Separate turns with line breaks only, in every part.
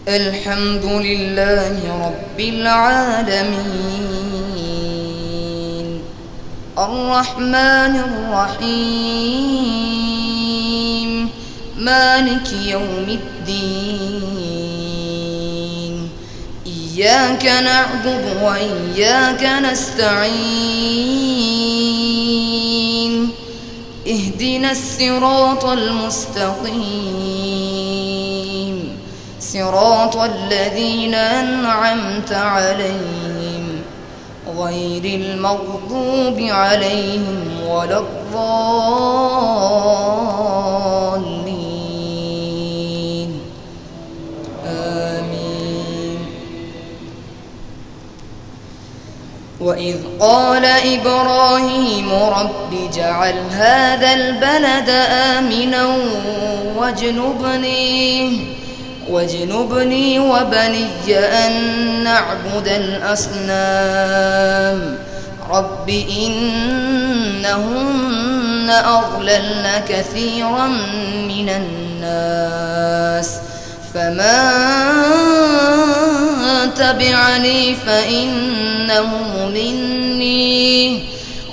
الحمد لله رب العالمين الرحمن الرحيم مالك يوم الدين إياك نعبد وإياك نستعين اهدنا الصراط المستقيم صراط الذين أنعمت عليهم غير المغضوب عليهم ولا الضالين آمين. وإذ قال إبراهيم رب اجعل هذا البلد آمنا واجنبني وبني أن نعبد الأصنام رب إنهن أضللن كثيرا من الناس فمن تبعني فإنه مني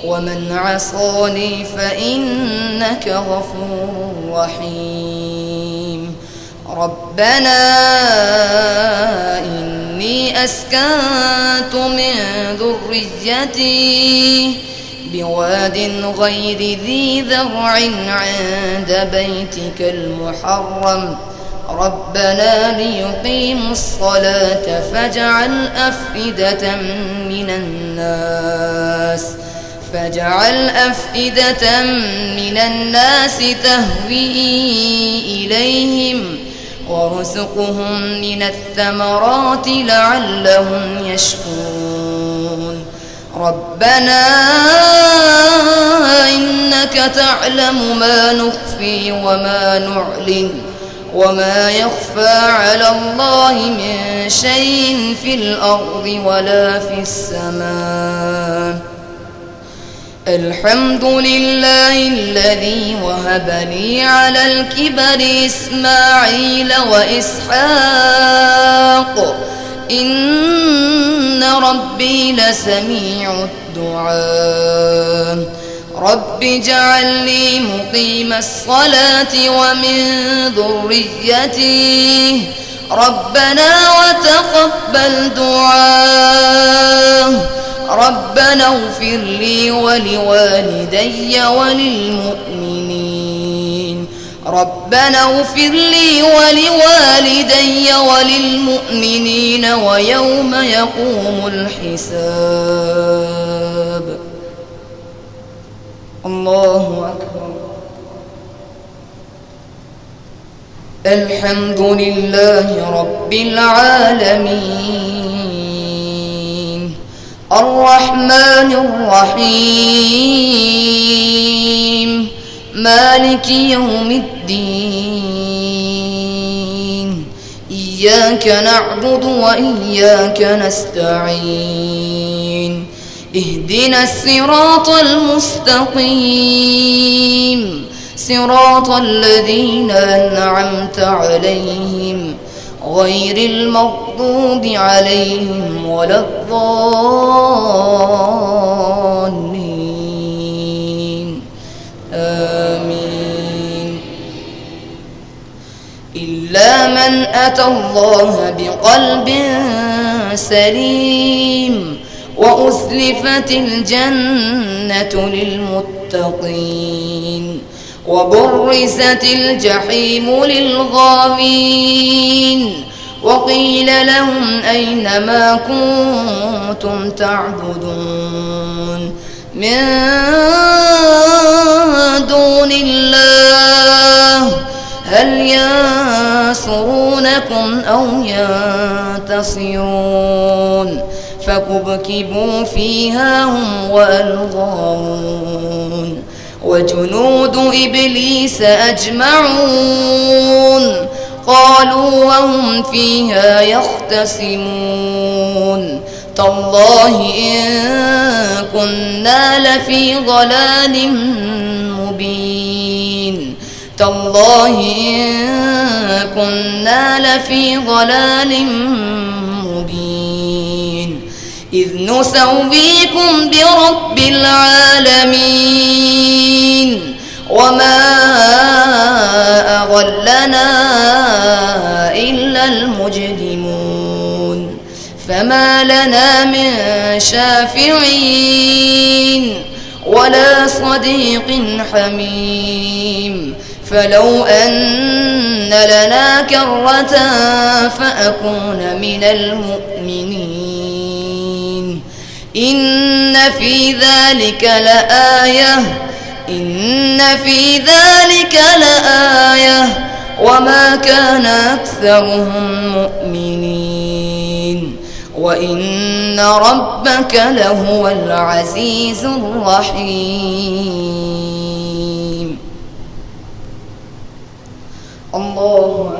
ومن عصاني فإنك غفور رحيم. ربنا إني أسكنت من ذريتي بواد غير ذي ذرع عند بيتك المحرم ربنا ليقيموا الصلاة فاجعل أفئدة من الناس تهوي إليهم وارزقهم من الثمرات لعلهم يشكرون. ربنا إنك تعلم ما نخفي وما نعلن وما يخفى على الله من شيء في الأرض ولا في السماء. الحمد لله الذي وهب لي على الكبر إسماعيل وإسحاق إن ربي لسميع الدعاء. رب اجعلني مقيم الصلاة ومن ذريتي ربنا وتقبل دعاء. ربنا اغفر لي ولوالدي وللمؤمنين ويوم يقوم الحساب. الله أكبر. الحمد لله رب العالمين الرحمن الرحيم مالك يوم الدين إياك نعبد وإياك نستعين اهدنا الصراط المستقيم صراط الذين أنعمت عليهم غير المغضوب عليهم ولا الضالين آمين. إلا من أتى الله بقلب سليم وأزلفت الجنة للمتقين وبرزت الجحيم للغاوين وقيل لهم أين ما كنتم تعبدون من دون الله هل ينصرونكم أو ينتصرون فكبكبوا فيها هم والغاوون وجنود إبليس أجمعون قالوا وهم فيها يختصمون تالله إن كنا لفي ضلال مبين تالله إن كنا لفي ضلال مبين إذ نسويكم برب العالمين وما أضلنا إلا المجرمون فما لنا من شافعين ولا صديق حميم فلو أن لنا كرة فأكون من المؤمنين إن في ذلك لآية وما كان أكثرهم مؤمنين وإن ربك لهو العزيز الرحيم. الله